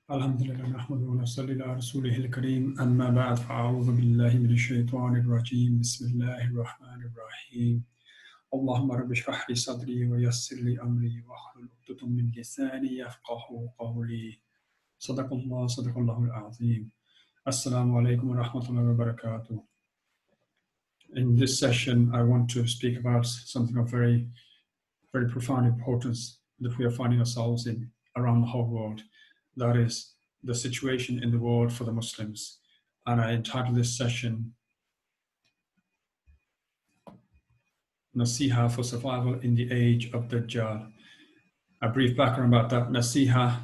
Alhamdulillah, nahmaduhu wa nasalli ala rasulihil kareem, amma ba'd, fa'a'udhu billahi minash shaitanir rajeem, bismillahir rahmanir rahim. Allahumma rabbi shrah li sadri wa yassir li amri wa hlul 'uqdatam min lisani yafqahu qawli. Sadaqallahul azim. Assalamu alaikum wa rahmatullahi wa barakatuh. In this session, I want to speak about something of very, very profound importance that we are finding ourselves in around the whole world. That is the situation in the world for the Muslims. And I entitled this session, Naseehah for Survival in the Age of Dajjal. A brief background about that. Naseehah,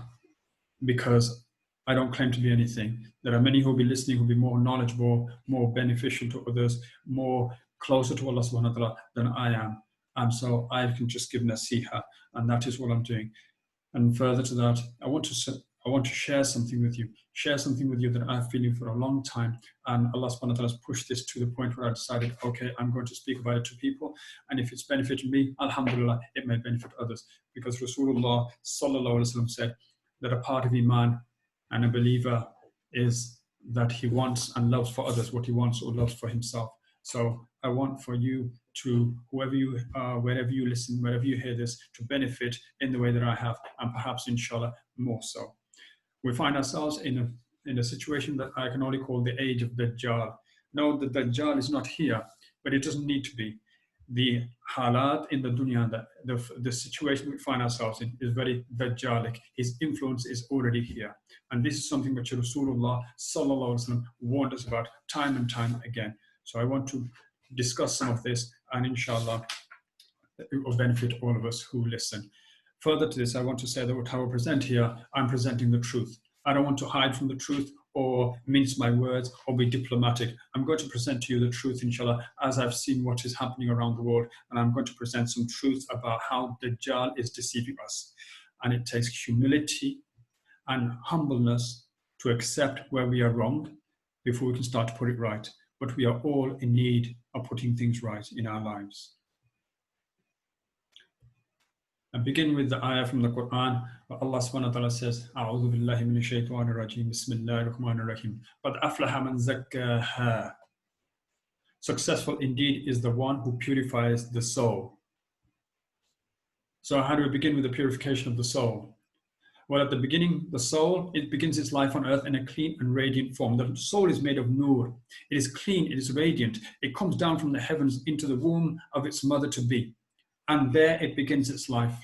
because I don't claim to be anything. There are many who will be listening who will be more knowledgeable, more beneficial to others, more closer to Allah subhanahu wa ta'ala than I am. And so I can just give Naseehah, and that is what I'm doing. And further to that, I want to share something with you that I've feeling for a long time. And Allah subhanahu wa ta'ala has pushed this to the point where I decided, okay, I'm going to speak about it to people. And if it's benefiting me, alhamdulillah, it may benefit others. Because Rasulullah sallallahu alaihi wasallam said that a part of Iman and a believer is that he wants and loves for others what he wants or loves for himself. So I want for you to, whoever you are, wherever you listen, wherever you hear this, to benefit in the way that I have, and perhaps inshallah more so. We find ourselves in a situation that I can only call the age of Dajjal. No, the Dajjal is not here, but it doesn't need to be. The halat in the dunya, the situation we find ourselves in is very Dajjalic. His influence is already here. And this is something which Rasulullah sallallahu alaihi wasallam warned us about time and time again. So I want to discuss some of this, and inshallah, it will benefit all of us who listen. Further to this, I want to say that what I will present here, I'm presenting the truth. I don't want to hide from the truth or mince my words or be diplomatic. I'm going to present to you the truth, inshallah, as I've seen what is happening around the world, and I'm going to present some truth about how Dajjal is deceiving us. And it takes humility and humbleness to accept where we are wrong before we can start to put it right. But we are all in need of putting things right in our lives. I begin with the ayah from the Quran, where Allah subhanahu wa ta'ala says, A'udhu billahi minash shaitanir rajeem, bismillahir rahmanir rahim. Qad aflaha man zakkaha. Successful indeed is the one who purifies the soul. So how do we begin with the purification of the soul? Well, at the beginning, the soul, it begins its life on earth in a clean and radiant form. The soul is made of nur. It is clean, it is radiant. It comes down from the heavens into the womb of its mother to be. And there it begins its life.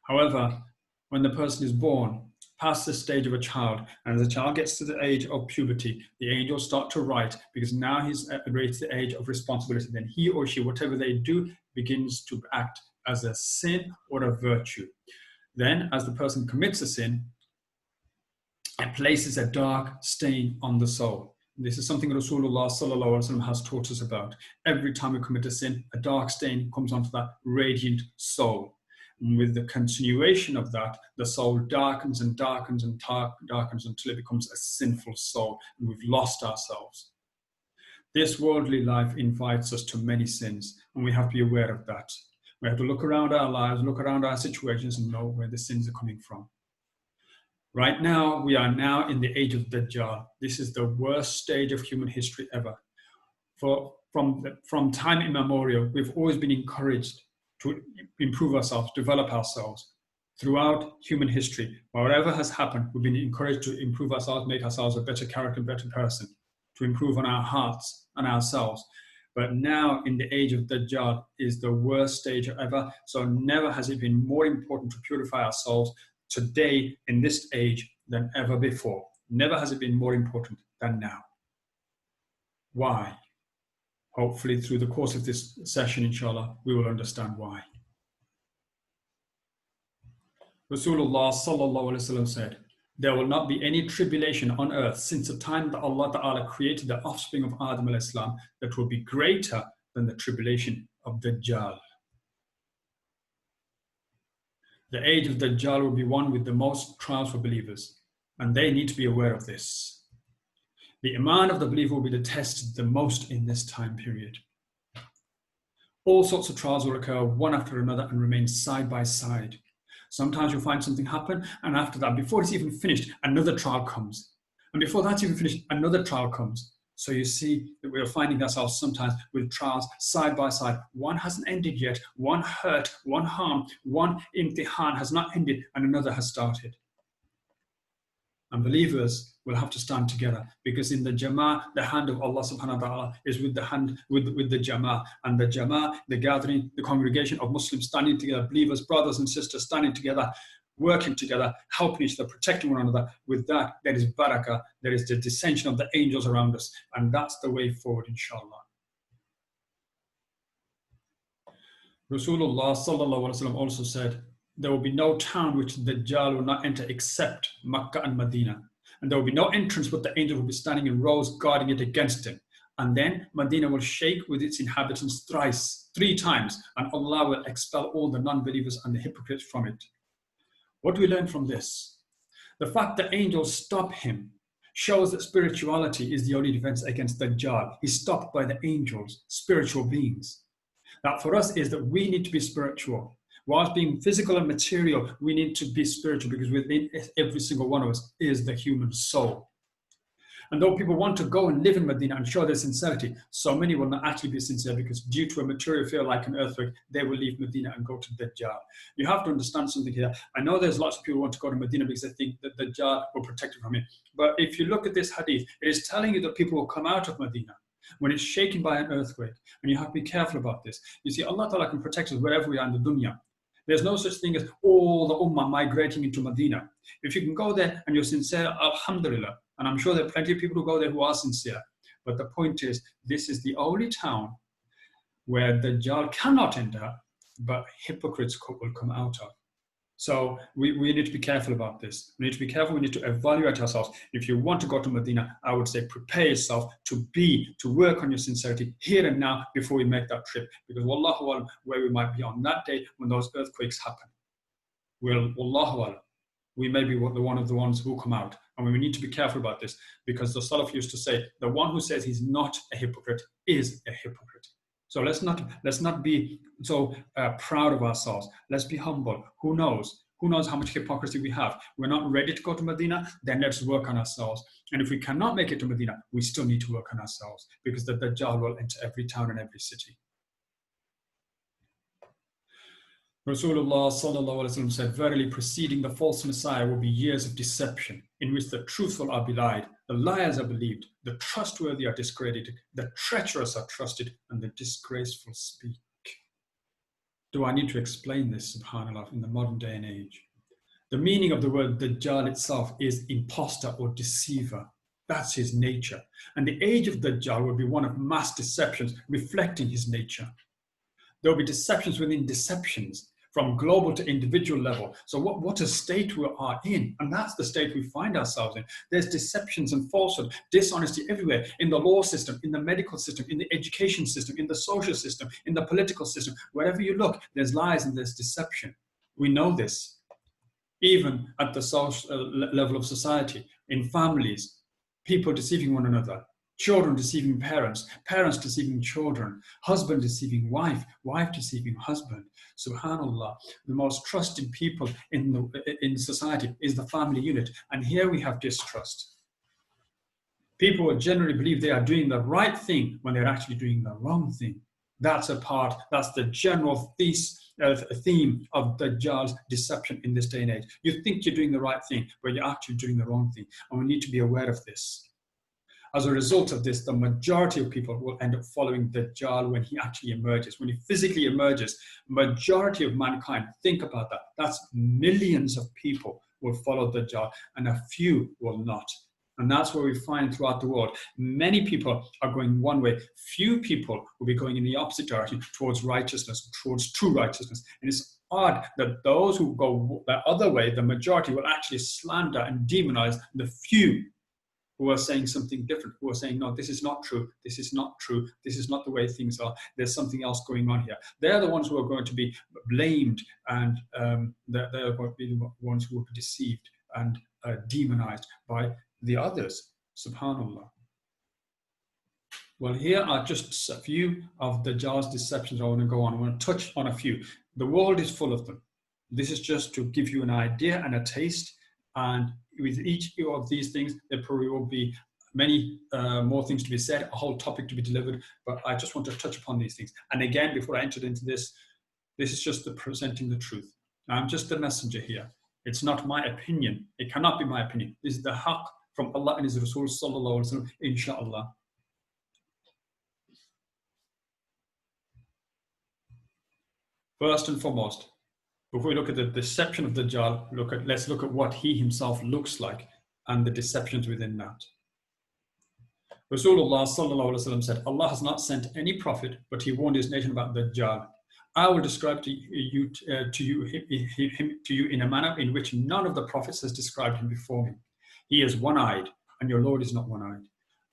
However, when the person is born, past the stage of a child, and as the child gets to the age of puberty, the angels start to write, because now he's reached the age of responsibility. Then he or she, whatever they do, begins to act as a sin or a virtue. Then, as the person commits a sin, it places a dark stain on the soul. This is something Rasulullah sallallahu alaihi wasallam has taught us about. Every time we commit a sin, a dark stain comes onto that radiant soul. And with the continuation of that, the soul darkens and darkens and darkens until it becomes a sinful soul, and we've lost ourselves. This worldly life invites us to many sins, and we have to be aware of that. We have to look around our lives, look around our situations, and know where the sins are coming from. Right now, we are now in the age of Dajjal. This is the worst stage of human history ever. From time immemorial, we've always been encouraged to improve ourselves, develop ourselves. Throughout human history, whatever has happened, we've been encouraged to improve ourselves, make ourselves a better character, better person, to improve on our hearts and ourselves. But now, in the age of Dajjal, is the worst stage ever. So never has it been more important to purify ourselves today in this age than ever before. Never has it been more important than now. Why? Hopefully through the course of this session, inshallah, we will understand why. Rasulullah sallallahu alaihi wasallam said, there will not be any tribulation on earth since the time that Allah Ta'ala created the offspring of Adam alayhi salam that will be greater than the tribulation of Dajjal. The age of Dajjal will be one with the most trials for believers, and they need to be aware of this. The iman of the believer will be tested the most in this time period. All sorts of trials will occur one after another and remain side by side. Sometimes you'll find something happen, and after that, before it's even finished, another trial comes. And before that's even finished, another trial comes. So you see that we're finding ourselves sometimes with trials side by side. One hasn't ended yet, one hurt, one harm, one imtihan has not ended, and another has started. And believers will have to stand together, because in the Jama'ah, the hand of Allah subhanahu wa ta'ala is with the hand, with the Jama'ah. And the Jama'ah, the gathering, the congregation of Muslims standing together, believers, brothers and sisters standing together, working together, helping each other, protecting one another. With that, there is barakah, there is the descension of the angels around us. And that's the way forward, inshallah. Rasulullah sallallahu alaihi wasallam also said, there will be no town which the Dajjal will not enter except Makkah and Medina. And there will be no entrance but the angel will be standing in rows guarding it against him. And then Medina will shake with its inhabitants thrice, 3 times, and Allah will expel all the non-believers and the hypocrites from it. What do we learn from this? The fact that angels stop him shows that spirituality is the only defense against Dajjal. He's stopped by the angels, spiritual beings. That for us is that we need to be spiritual. Whilst being physical and material, we need to be spiritual, because within every single one of us is the human soul. And though people want to go and live in Medina and show their sincerity, so many will not actually be sincere, because due to a material fear like an earthquake, they will leave Medina and go to Dajjal. You have to understand something here. I know there's lots of people who want to go to Medina because they think that Dajjal will protect you from it. But if you look at this hadith, it is telling you that people will come out of Medina when it's shaken by an earthquake. And you have to be careful about this. You see, Allah Ta'ala can protect us wherever we are in the dunya. There's no such thing as all the ummah migrating into Medina. If you can go there and you're sincere, alhamdulillah. And I'm sure there are plenty of people who go there who are sincere. But the point is, this is the only town where the Dajjal cannot enter, but hypocrites will come out of. So we need to be careful about this. We need to be careful. We need to evaluate ourselves. If you want to go to Medina, I would say prepare yourself to work on your sincerity here and now before we make that trip. Because wallahu alam, where we might be on that day when those earthquakes happen. Well, wallahu alam, we may be one of the ones who come out. And we need to be careful about this, because the Salaf used to say, the one who says he's not a hypocrite is a hypocrite. So let's not be so proud of ourselves. Let's be humble. Who knows? Who knows how much hypocrisy we have? We're not ready to go to Medina, then let's work on ourselves. And if we cannot make it to Medina, we still need to work on ourselves, because the Dajjal will enter every town and every city. Rasulullah sallallahu alaihi wasallam said, verily preceding the false Messiah will be years of deception, in which the truthful are belied, the liars are believed, the trustworthy are discredited, the treacherous are trusted, and the disgraceful speak. Do I need to explain this, subhanAllah, in the modern day and age? The meaning of the word Dajjal itself is imposter or deceiver. That's his nature. And the age of Dajjal will be one of mass deceptions, reflecting his nature. There will be deceptions within deceptions, from global to individual level. So what a state we are in, and that's the state we find ourselves in. There's deceptions and falsehood, dishonesty everywhere, in the law system, in the medical system, in the education system, in the social system, in the political system. Wherever you look, there's lies and there's deception. We know this. Even at the social level of society, in families, people deceiving one another, children deceiving parents, parents deceiving children, husband deceiving wife, wife deceiving husband. Subhanallah, the most trusted people in society is the family unit. And here we have distrust. People will generally believe they are doing the right thing when they're actually doing the wrong thing. That's the general theme of Dajjal's deception in this day and age. You think you're doing the right thing, but you're actually doing the wrong thing. And we need to be aware of this. As a result of this, the majority of people will end up following Dajjal when he actually emerges. When he physically emerges, majority of mankind, think about that. That's millions of people will follow Dajjal, and a few will not. And that's what we find throughout the world. Many people are going one way. Few people will be going in the opposite direction, towards righteousness, towards true righteousness. And it's odd that those who go the other way, the majority, will actually slander and demonize the few who are saying something different, who are saying, no, this is not true, this is not true, this is not the way things are, there's something else going on here. They're the ones who are going to be blamed, and they're going to be the ones who will be deceived and demonized by the others, subhanAllah. Well, here are just a few of Dajjal's deceptions I want to go on. I want to touch on a few. The world is full of them. This is just to give you an idea and a taste. And with each of these things, there probably will be many more things to be said, a whole topic to be delivered. But I just want to touch upon these things. And again, before I entered into this, this is just the presenting the truth. I'm just the messenger here. It's not my opinion. It cannot be my opinion. This is the haqq from Allah and His Rasul sallallahu alaihi wasallam, inshaa-Allah. First and foremost, before we look at the deception of Dajjal, let's look at what he himself looks like and the deceptions within that. Rasulullah sallallahu alaihi wasallam said, Allah has not sent any prophet, but he warned his nation about Dajjal. I will describe to you in a manner in which none of the prophets has described him before me. He is one-eyed, and your Lord is not one-eyed.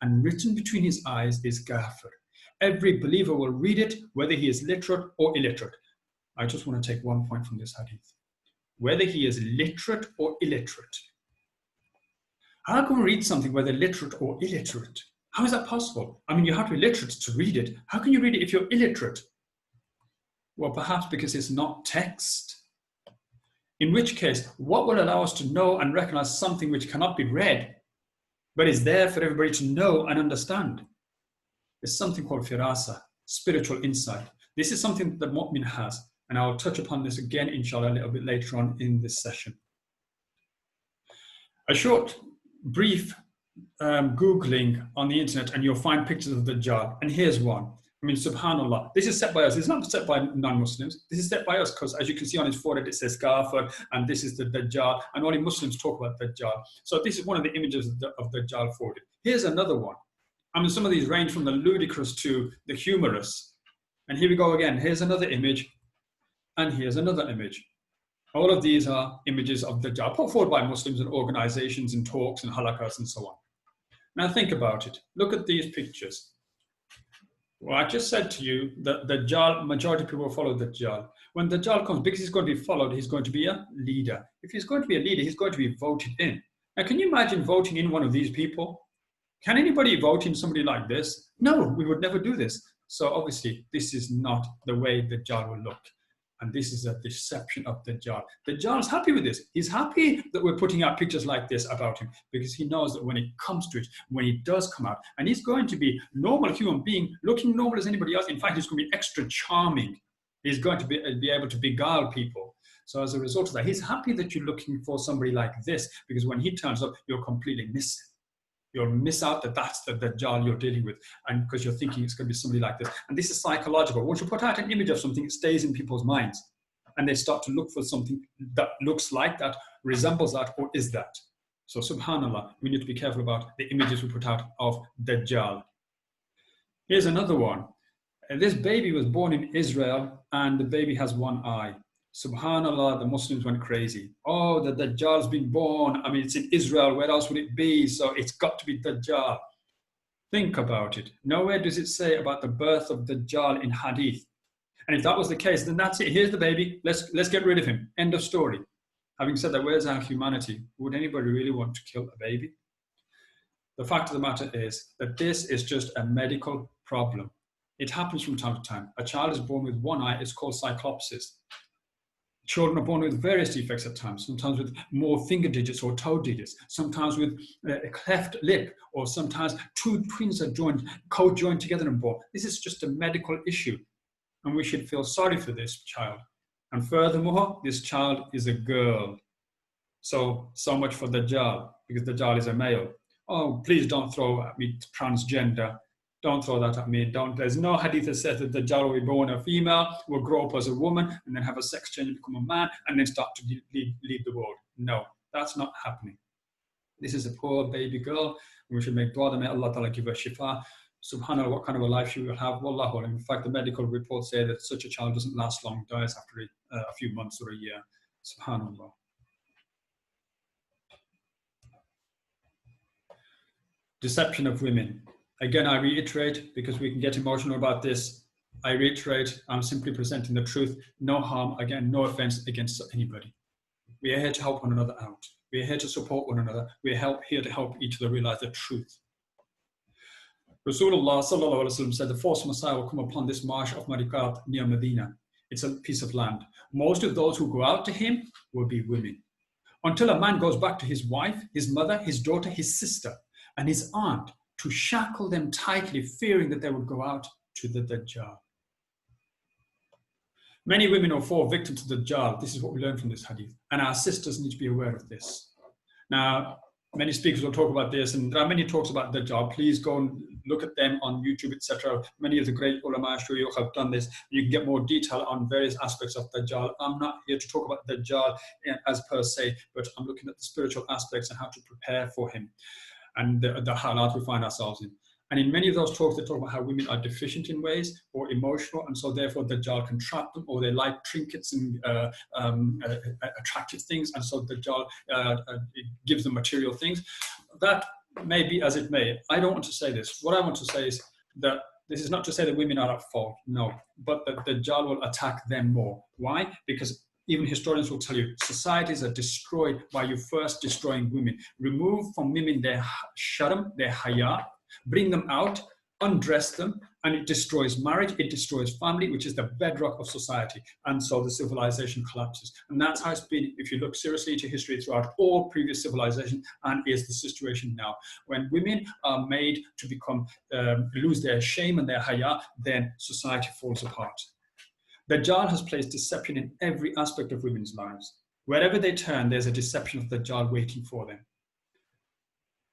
And written between his eyes is Ghafir. Every believer will read it, whether he is literate or illiterate. I just want to take one point from this hadith. Whether he is literate or illiterate. How can we read something whether literate or illiterate? How is that possible? I mean, you have to be literate to read it. How can you read it if you're illiterate? Well, perhaps because it's not text. In which case, what will allow us to know and recognize something which cannot be read, but is there for everybody to know and understand? It's something called firasa, spiritual insight. This is something that mu'min has, and I'll touch upon this again, inshallah, a little bit later on in this session. A short, brief Googling on the internet, and you'll find pictures of Dajjal, and here's one. I mean, subhanAllah, this is set by us. It's not set by non-Muslims. This is set by us because, as you can see on his forehead, it says Ghafir, and this is the Dajjal, and only Muslims talk about Dajjal. So this is one of the images of Dajjal forwarded. Here's another one. I mean, some of these range from the ludicrous to the humorous. And here we go again. Here's another image, and here's another image. All of these are images of Dajjal put forward by Muslims and organizations and talks and halakas and so on. Now think about it. Look at these pictures. Well, I just said to you that Dajjal, majority of people follow Dajjal. When Dajjal comes, because he's going to be followed, he's going to be a leader. If he's going to be a leader, he's going to be voted in. Now, can you imagine voting in one of these people? Can anybody vote in somebody like this? No, we would never do this. So obviously, this is not the way Dajjal will look. And this is a deception of Dajjal. Dajjal's happy with this. He's happy that we're putting out pictures like this about him because he knows that when it comes to it, when he does come out, and he's going to be a normal human being, looking normal as anybody else. In fact, he's going to be extra charming. He's going to be able to beguile people. So as a result of that, he's happy that you're looking for somebody like this because when he turns up, you're completely missing. You'll miss out that that's the Dajjal you're dealing with, and because you're thinking it's going to be somebody like this. And this is psychological. Once you put out an image of something, it stays in people's minds, and they start to look for something that looks like that, resembles that, or is that. So subhanAllah, we need to be careful about the images we put out of Dajjal. Here's another one. This baby was born in Israel, and the baby has one eye. Subhanallah, the Muslims went crazy. Oh, the Dajjal's been born. I mean, it's in Israel. Where else would it be? So it's got to be Dajjal. Think about it. Nowhere does it say about the birth of Dajjal in Hadith. And if that was the case, then that's it. Here's the baby. Let's get rid of him. End of story. Having said that, where's our humanity? Would anybody really want to kill a baby? The fact of the matter is that this is just a medical problem. It happens from time to time. A child is born with one eye. It's called cyclopsis. Children are born with various defects at times, sometimes with more finger digits or toe digits, sometimes with a cleft lip, or sometimes two twins are co-joined together and born. This is just a medical issue, and we should feel sorry for this child. And furthermore, this child is a girl. So much for Dajjal, because Dajjal is a male. Oh, please don't throw at me transgender. Don't throw that at me. There's no hadith that says that Dajjal will be born a female, will grow up as a woman, and then have a sex change and become a man, and then start to lead the world. No, that's not happening. This is a poor baby girl, and we should make dua that may Allah Ta'ala give her shifa. Subhanallah, what kind of a life she will have. Wallahu. In fact, the medical reports say that such a child doesn't last long, dies after a few months or a year. Subhanallah. Deception of women. Again, I reiterate, because we can get emotional about this, I reiterate, I'm simply presenting the truth. No harm, again, no offense against anybody. We are here to help one another out. We are here to support one another. We are here to help each other realize the truth. Rasulullah sallallahu alaihi wasallam said, the false Messiah will come upon this marsh of Mariqat near Medina. it's a piece of land. Most of those who go out to him will be women. Until a man goes back to his wife, his mother, his daughter, his sister, and his aunt to shackle them tightly, fearing that they would go out to the Dajjal. Many women will fall victim to the Dajjal. This is what we learn from this hadith. And our sisters need to be aware of this. Now, many speakers will talk about this, and there are many talks about Dajjal. Please go and look at them on YouTube, etc. Many of the great ulama shuyukh have done this. You can get more detail on various aspects of Dajjal. I'm not here to talk about Dajjal as per se, but I'm looking at the spiritual aspects and how to prepare for him and the halat we find ourselves in. And in many of those talks, they talk about how women are deficient in ways or emotional, and so therefore Dajjal can trap them, or they like trinkets and attractive things, and so Dajjal gives them material things. That may be as it may. I don't want to say this. What I want to say is that this is not to say that women are at fault, no, but that Dajjal will attack them more. Why? Because even historians will tell you, societies are destroyed by you first destroying women. Remove from women their sharm, their haya, bring them out, undress them, and it destroys marriage, it destroys family, which is the bedrock of society. And so the civilization collapses. And that's how it's been, if you look seriously into history, throughout all previous civilizations, and is the situation now. When women are made to become, lose their shame and their haya, then society falls apart. Dajjal has placed deception in every aspect of women's lives. Wherever they turn, there's a deception of Dajjal waiting for them.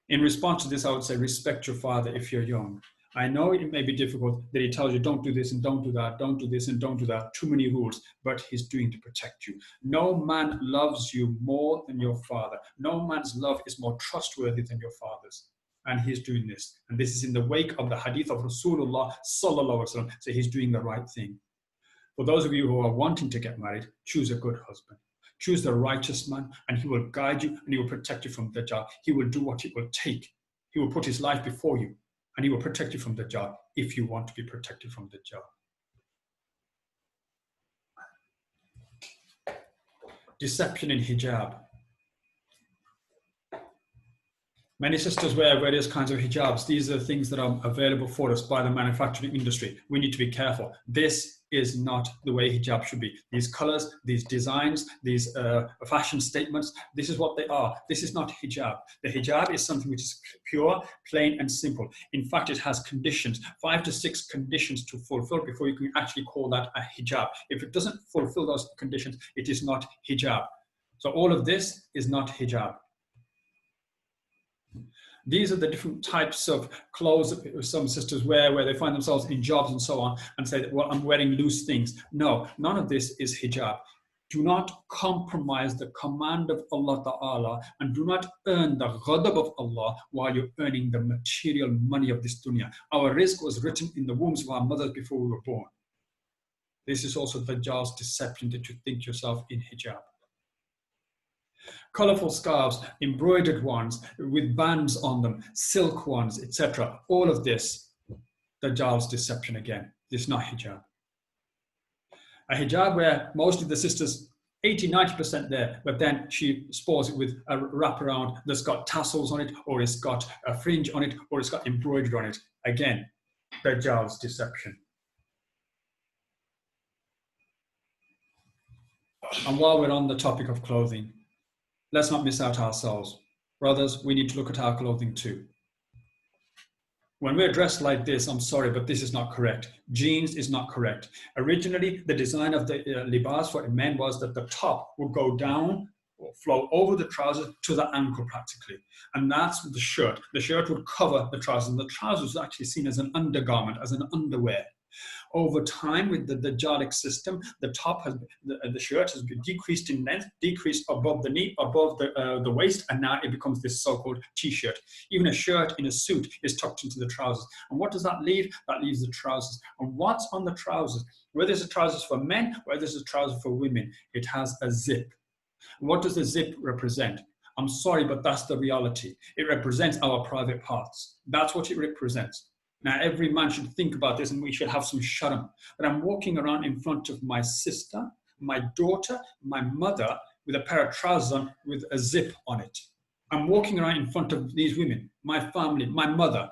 In response to this, I would say, respect your father if you're young. I know it may be difficult that he tells you, don't do this and don't do that, don't do this and don't do that, too many rules, but he's doing to protect you. No man loves you more than your father. No man's love is more trustworthy than your father's. And he's doing this. And this is in the wake of the hadith of Rasulullah sallallahu alaihi wasallam. So he's doing the right thing. For those of you who are wanting to get married, choose a good husband. Choose the righteous man, and he will guide you, and he will protect you from Dajjal. He will do what it will take. He will put his life before you, and he will protect you from Dajjal if you want to be protected from Dajjal. Deception in hijab. Many sisters wear various kinds of hijabs. These are the things that are available for us by the manufacturing industry. We need to be careful. This is not the way hijab should be. These colors, these designs, these fashion statements, this is what they are. This is not hijab. The hijab is something which is pure, plain, and simple. In fact, it has conditions, 5 to 6 conditions to fulfill before you can actually call that a hijab. If it doesn't fulfill those conditions, it is not hijab. So all of this is not hijab. These are the different types of clothes that some sisters wear, where they find themselves in jobs and so on, and say that, well, I'm wearing loose things. No, none of this is hijab. Do not compromise the command of Allah Ta'ala, and do not earn the ghadab of Allah while you're earning the material money of this dunya. Our rizq was written in the wombs of our mothers before we were born. This is also Dajjal's deception, that you think yourself in hijab. Colorful scarves, embroidered ones with bands on them, silk ones, etc. All of this, Dajjal's deception again. This is not hijab. A hijab where most of the sisters, 80-90% there, but then she sports it with a wraparound that's got tassels on it, or it's got a fringe on it, or it's got embroidered on it. Again, Dajjal's deception. And while we're on the topic of clothing, let's not miss out ourselves. Brothers, we need to look at our clothing too. When we're dressed like this, I'm sorry, but this is not correct. Jeans is not correct. Originally, the design of the libas for men was that the top would go down or flow over the trousers to the ankle practically. And that's the shirt. The shirt would cover the trousers. And the trousers was actually seen as an undergarment, as an underwear. Over time, with the Dajjalic system, the shirt has been decreased in length, decreased above the knee, above the waist, and now it becomes this so-called t-shirt. Even a shirt in a suit is tucked into the trousers. And what does that leave? That leaves the trousers. And what's on the trousers? Whether it's a trousers for men, whether it's a trouser for women, it has a zip. What does the zip represent? I'm sorry, but that's the reality. It represents our private parts. That's what it represents. Now, every man should think about this, and we should have some sharm. But I'm walking around in front of my sister, my daughter, my mother, with a pair of trousers on with a zip on it. I'm walking around in front of these women, my family, my mother.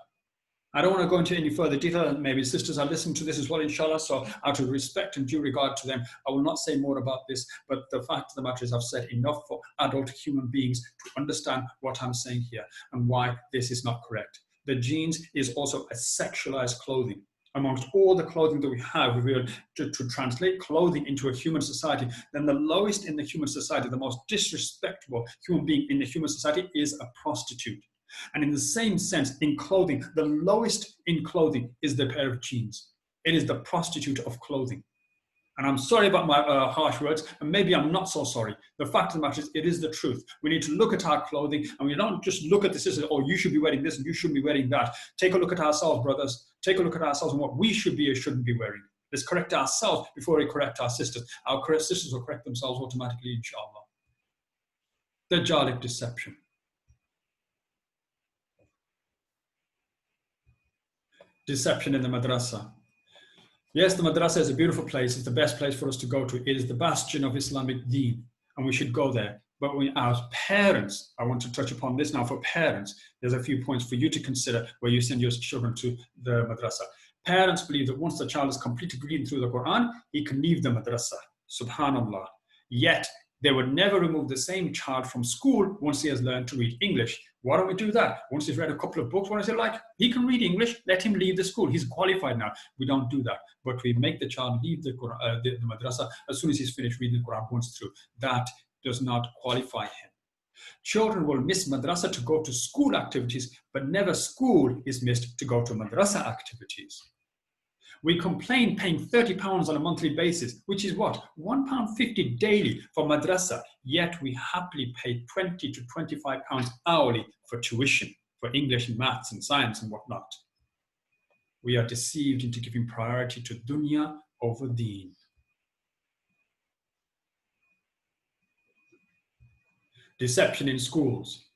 I don't want to go into any further detail. Maybe sisters are listening to this as well, inshallah. So out of respect and due regard to them, I will not say more about this. But the fact of the matter is I've said enough for adult human beings to understand what I'm saying here and why this is not correct. The jeans is also a sexualized clothing. Amongst all the clothing that we have, if we were to translate clothing into a human society, then the lowest in the human society, the most disrespectful human being in the human society is a prostitute. And in the same sense, in clothing, the lowest in clothing is the pair of jeans. It is the prostitute of clothing. And I'm sorry about my harsh words, and maybe I'm not so sorry. The fact of the matter is, it is the truth. We need to look at our clothing, and we don't just look at this as, oh, you should be wearing this and you shouldn't be wearing that. Take a look at ourselves, brothers. Take a look at ourselves and what we should be or shouldn't be wearing. Let's correct ourselves before we correct our sisters. Our sisters will correct themselves automatically, inshallah. Dajjalic deception. Deception in the madrasa. Yes, the madrasa is a beautiful place. It's the best place for us to go to. It is the bastion of Islamic deen, and we should go there. But as parents, I want to touch upon this now. For parents, there's a few points for you to consider where you send your children to the madrasa. Parents believe that once the child is completed reading through the Quran, he can leave the madrasa. Subhanallah. Yet, they would never remove the same child from school once he has learned to read English. Why don't we do that? Once he's read a couple of books, when I say, like, he can read English, let him leave the school. He's qualified now. We don't do that. But we make the child leave the madrasa as soon as he's finished reading the Quran once through. That does not qualify him. Children will miss madrasa to go to school activities, but never school is missed to go to madrasa activities. We complain paying £30 on a monthly basis, which is what? £1.50 daily for madrasa, yet we happily pay £20 to £25 hourly for tuition, for English and maths and science and whatnot. We are deceived into giving priority to dunya over deen. Deception in schools.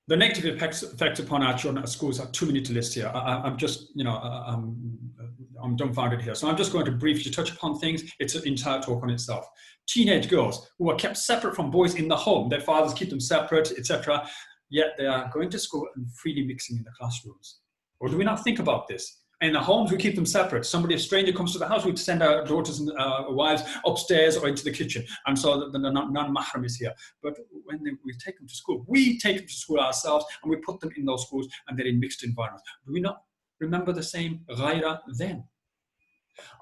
The negative effects upon our children at schools are too many to list here. I'm just, I'm dumbfounded here. So I'm just going to briefly touch upon things. It's an entire talk on itself. Teenage girls who are kept separate from boys in the home. Their fathers keep them separate, etc. Yet they are going to school and freely mixing in the classrooms. Or do we not think about this? In the homes, we keep them separate. A stranger comes to the house, we send our daughters and wives upstairs or into the kitchen. And so the non-mahram is here. But when we take them to school, we take them to school ourselves and we put them in those schools and they're in mixed environments. Do we not remember the same ghaira then?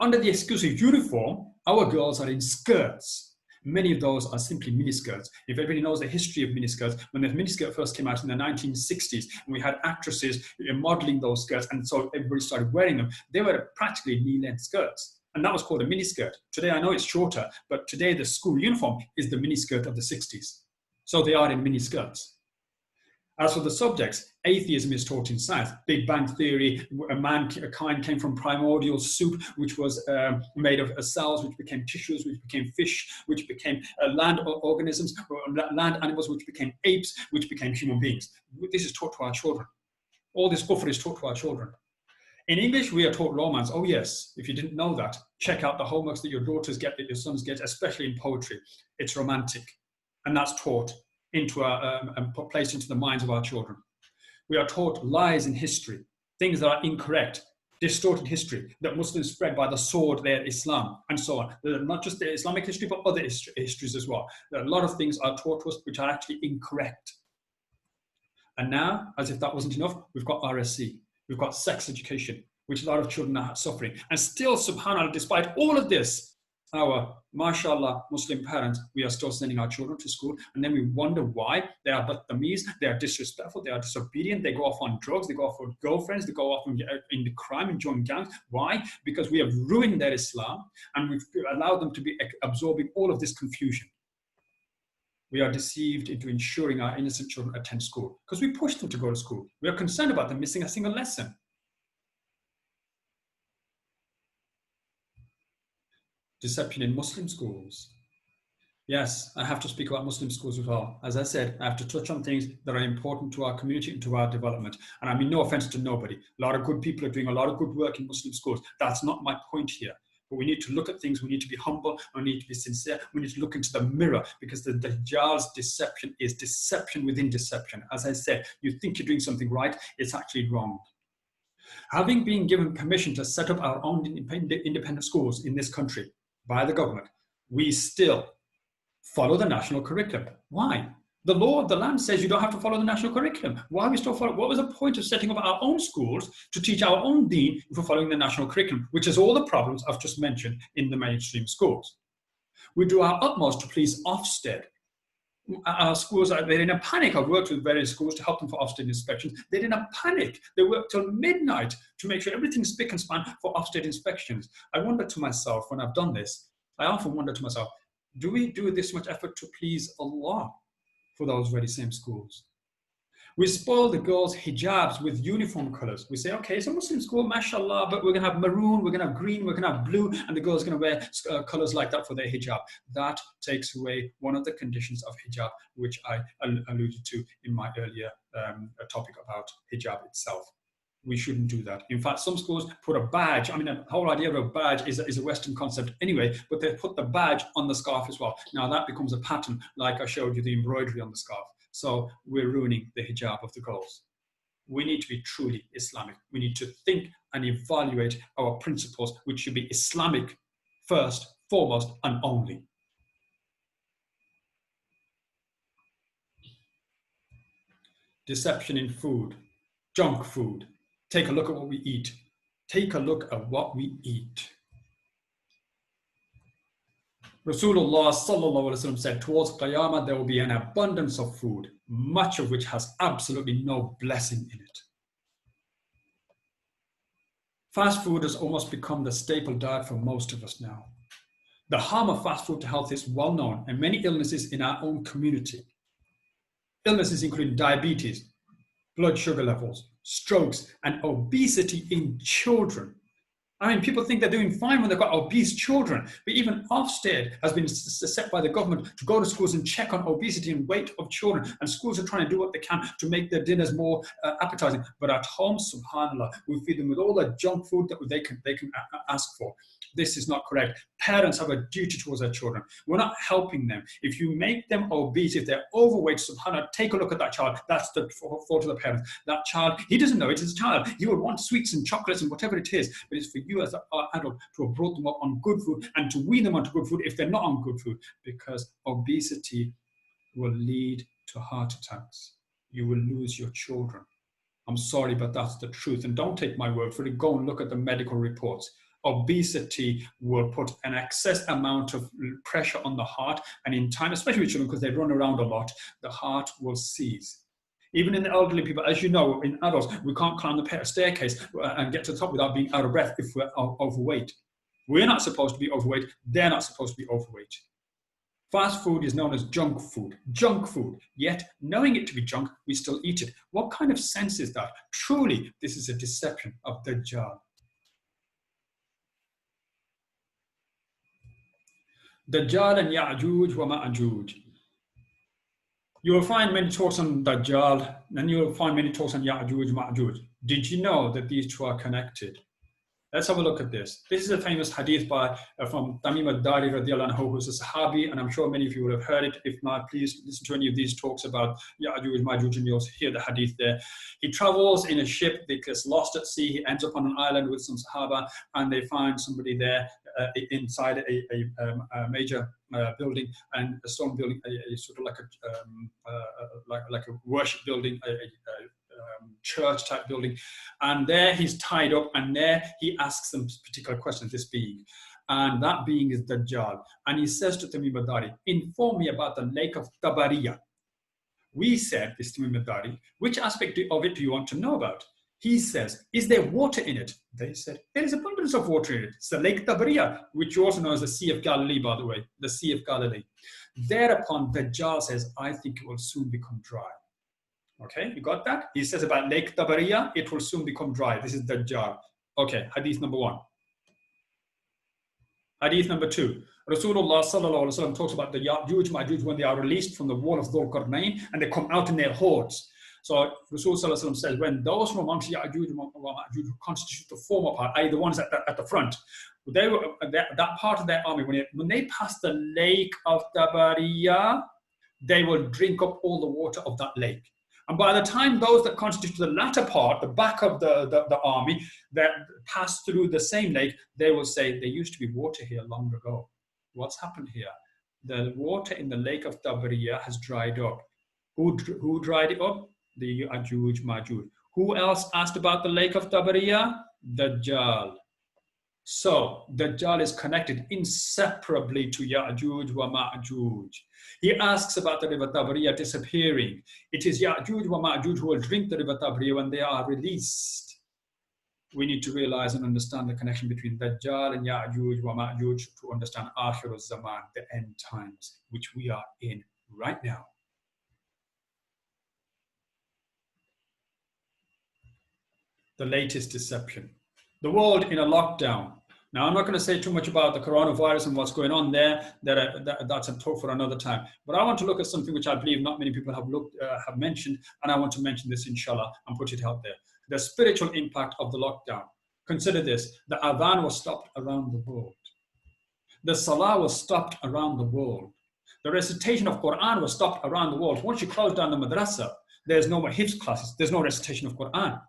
Under the excuse of uniform, our girls are in skirts. Many of those are simply miniskirts. If everybody knows the history of miniskirts, when the miniskirt first came out in the 1960s, and we had actresses modeling those skirts, and so everybody started wearing them, they were practically knee-length skirts. And that was called a miniskirt. Today, I know it's shorter, but today the school uniform is the miniskirt of the 60s. So they are in miniskirts. As for the subjects, atheism is taught in science. Big Bang Theory, mankind came from primordial soup, which was made of cells, which became tissues, which became fish, which became land organisms, land animals, which became apes, which became human beings. This is taught to our children. All this kufr is taught to our children. In English, we are taught romance. Oh yes, if you didn't know that, check out the homeworks that your daughters get, that your sons get, especially in poetry. It's romantic, and that's taught into and placed into the minds of our children. We are taught lies in history, things that are incorrect, distorted history, that Muslims spread by the sword, their Islam, and so on. Not just the Islamic history, but other histories as well. There are a lot of things are taught to us which are actually incorrect. And now, as if that wasn't enough, we've got RSC, we've got sex education, which a lot of children are suffering. And still, subhanAllah, despite all of this, our, mashallah, Muslim parents, we are still sending our children to school, and then we wonder why they are badtameez, they are disrespectful, they are disobedient, they go off on drugs, they go off on girlfriends, they go off in the crime and join gangs. Why? Because we have ruined their Islam, and we've allowed them to be absorbing all of this confusion. We are deceived into ensuring our innocent children attend school, because we push them to go to school. We are concerned about them missing a single lesson. Deception in Muslim schools. Yes, I have to speak about Muslim schools as well. As I said, I have to touch on things that are important to our community and to our development. And I mean no offense to nobody. A lot of good people are doing a lot of good work in Muslim schools. That's not my point here. But we need to look at things, we need to be humble, we need to be sincere, we need to look into the mirror, because the Dajjal's deception is deception within deception. As I said, you think you're doing something right, it's actually wrong. Having been given permission to set up our own independent schools in this country by the government, we still follow the national curriculum. Why? The law of the land says you don't have to follow the national curriculum. Why are we still following? What was the point of setting up our own schools to teach our own deen if we're following the national curriculum, which is all the problems I've just mentioned in the mainstream schools? We do our utmost to please Ofsted. Our schools are they're in a panic. I've worked with various schools to help them for Ofsted inspections. They're in a panic. They work till midnight to make sure everything's spick and span for Ofsted inspections. I wonder to myself, when I've done this, I often wonder to myself, do we do this much effort to please Allah for those very same schools? We spoil the girls' hijabs with uniform colors. We say, okay, it's a Muslim school, mashallah, but we're going to have maroon, we're going to have green, we're going to have blue, and the girls are going to wear colors like that for their hijab. That takes away one of the conditions of hijab, which I alluded to in my earlier topic about hijab itself. We shouldn't do that. In fact, some schools put a badge. I mean, the whole idea of a badge is a Western concept anyway, but they put the badge on the scarf as well. Now that becomes a pattern, like I showed you the embroidery on the scarf. So we're ruining the hijab of the girls. We need to be truly Islamic. We need to think and evaluate our principles, which should be Islamic first, foremost, and only. Deception in food, junk food. Take a look at what we eat. Take a look at what we eat. Rasulullah sallallahu alaihi wasallam said, towards Qiyamah there will be an abundance of food, much of which has absolutely no blessing in it. Fast food has almost become the staple diet for most of us now. The harm of fast food to health is well known, and many illnesses in our own community. Illnesses including diabetes, blood sugar levels, strokes, and obesity in children. I mean, people think they're doing fine when they've got obese children, but even Ofsted has been set by the government to go to schools and check on obesity and weight of children, and schools are trying to do what they can to make their dinners more appetizing. But at home, subhanAllah, we feed them with all the junk food that they can ask for. This is not correct. Parents have a duty towards their children. We're not helping them. If you make them obese, if they're overweight, subhanAllah, take a look at that child. That's the fault of the parents. That child, he doesn't know, it's his child. He would want sweets and chocolates and whatever it is, but it's for you as an adult to have brought them up on good food and to wean them onto good food if they're not on good food, because obesity will lead to heart attacks. You will lose your children. I'm sorry, but that's the truth. And don't take my word for it. Go and look at the medical reports. Obesity will put an excess amount of pressure on the heart, and in time, especially with children, because they run around a lot, the heart will seize. Even in the elderly people, as you know, in adults, we can't climb the staircase and get to the top without being out of breath if we're overweight. We're not supposed to be overweight. They're not supposed to be overweight. Fast food is known as junk food. Junk food. Yet, knowing it to be junk, we still eat it. What kind of sense is that? Truly, this is a deception of Dajjal. Dajjal and Ya'juj wa Ma'juj. You will find many talks on Dajjal, and you will find many talks on Ya'juj Ma'juj. Did you know that these two are connected? Let's have a look at this. This is a famous hadith from Tamim al-Dari radiallahu anhu, who's a Sahabi, and I'm sure many of you will have heard it. If not, please listen to any of these talks about Ya'juj Ma'juj, and you'll hear the hadith there. He travels in a ship that gets lost at sea. He ends up on an island with some Sahaba, and they find somebody there inside a major building, and a stone building, a sort of like a worship building, a church type building, and there he's tied up, and there he asks them particular questions, this being, and that being is Dajjal, and he says to Tamim al-Dari, inform me about the lake of Tabariya. We said, this Tamim al-Dari, which aspect of it do you want to know about? He says, is there water in it? They said, there is abundance of water in it. It's the Lake Tabariya, which you also know as the Sea of Galilee, by the way, the Sea of Galilee. Thereupon Dajjal says, I think it will soon become dry. Okay, you got that? He says about Lake Tabariya, it will soon become dry. This is Dajjal. Okay, hadith number 1. Hadith number 2. Rasulullah sallallahu alaihi wasallam talks about the Ya'juj Ma'juj when they are released from the wall of Dhul Qarnayn and they come out in their hordes. So Rasul Sallallahu Alaihi Wasallam says, when those from amongst Ya'juj and Ma'juj who constitute the former part, i.e. the ones at the front, they were that part of their army, when they passed the lake of Tabariya, they will drink up all the water of that lake. And by the time those that constitute the latter part, the back of the army, that pass through the same lake, they will say, there used to be water here long ago. What's happened here? The water in the lake of Tabariya has dried up. Who dried it up? The Ya'juj, Ma'juj. Who else asked about the lake of Tabariya? Dajjal. So Dajjal is connected inseparably to Ya'juj wa Ma'juj. He asks about the river Tabariya disappearing. It is Ya'juj wa Ma'juj who will drink the river Tabariya when they are released. We need to realize and understand the connection between Dajjal and Ya'juj wa Ma'juj to understand Akhir zaman, the end times, which we are in right now. The latest deception. The world in a lockdown. Now, I'm not going to say too much about the coronavirus and what's going on there. That's a talk for another time. But I want to look at something which I believe not many people have mentioned, and I want to mention this, inshallah, and put it out there. The spiritual impact of the lockdown. Consider this. The adhan was stopped around the world. The salah was stopped around the world. The recitation of Quran was stopped around the world. Once you close down the madrasah, there's no more hifz classes. There's no recitation of Quran.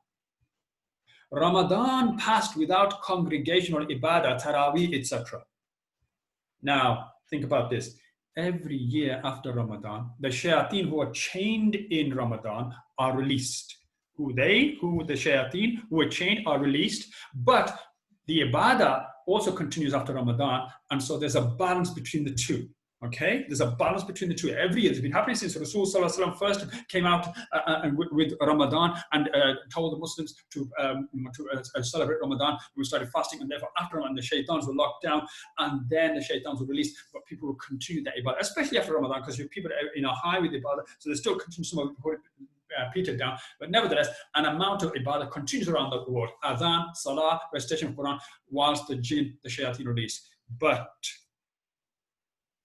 Ramadan passed without congregational ibadah, taraweeh, etc. Now, think about this. Every year after Ramadan, the shayateen who are chained in Ramadan are released. The shayateen who are chained are released, but the ibadah also continues after Ramadan, and so there's a balance between the two. Okay, there's a balance between the two. Every year, it's been happening since Rasul Sallallahu Alaihi Wasallam first came out with Ramadan and told the Muslims to celebrate Ramadan. We started fasting, and therefore after Ramadan, the shaitans were locked down, and then the shaitans were released. But people will continue that ibadah, especially after Ramadan, because people are high with ibadah, so they still continue some of it petered down. But nevertheless, an amount of ibadah continues around the world. Adhan, salah, recitation of Quran, whilst the jinn, the shayateen released. But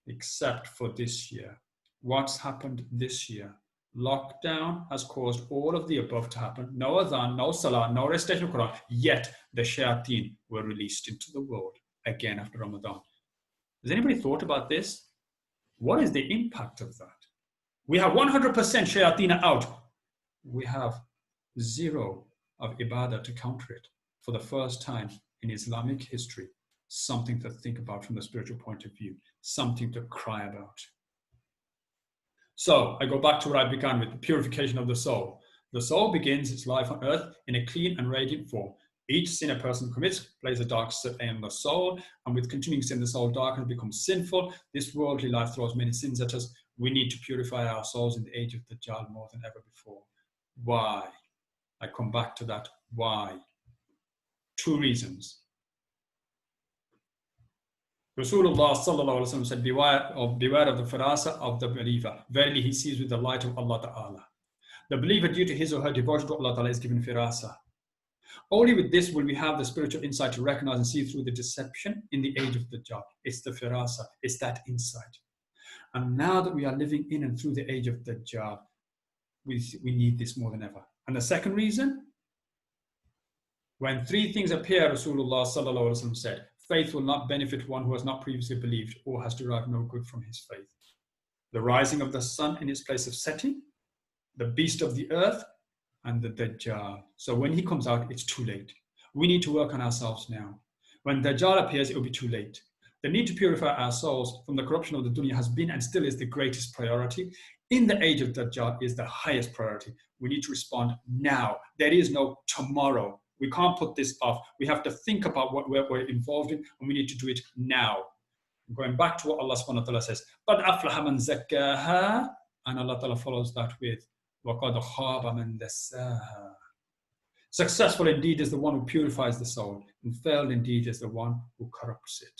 except for this year. What's happened this year? Lockdown has caused all of the above to happen. No adhan, no salah, no recitation of Quran, yet the shayateen were released into the world again after Ramadan. Has anybody thought about this? What is the impact of that? We have 100% shayateen out. We have zero of ibadah to counter it for the first time in Islamic history. Something to think about from the spiritual point of view, something to cry about. So I go back to where I began with the purification of the soul. The soul begins its life on earth in a clean and radiant form. Each sin a person commits plays a dark stain on the soul, and with continuing sin, the soul darkens, becomes sinful. This worldly life throws many sins at us. We need to purify our souls in the age of Dajjal more than ever before. Why? I come back to that. Why? Two reasons. Rasulullah Sallallahu Alaihi Wasallam said, beware of the firasa of the believer. Verily, he sees with the light of Allah Ta'ala. The believer, due to his or her devotion to Allah Ta'ala, is given firasa. Only with this will we have the spiritual insight to recognize and see through the deception in the age of the Dajjal. It's the firasa, it's that insight. And now that we are living in and through the age of the Dajjal, we need this more than ever. And the second reason, when three things appear, Rasulullah Sallallahu Alaihi Wasallam said, faith will not benefit one who has not previously believed or has derived no good from his faith. The rising of the sun in its place of setting, the beast of the earth, and the Dajjal. So when he comes out, it's too late. We need to work on ourselves now. When Dajjal appears, it will be too late. The need to purify our souls from the corruption of the dunya has been and still is the greatest priority. In the age of Dajjal is the highest priority. We need to respond now. There is no tomorrow. We can't put this off. We have to think about what we're involved in, and we need to do it now. Going back to what Allah subhanahu wa ta'ala says, قَدْ أَفْلَحَ مَنْ زَكَّاهَا, and Allah ta'ala follows that with وَقَدْ خَابَ مَنْ دَسَّاهَا. Successful indeed is the one who purifies the soul, and failed indeed is the one who corrupts it.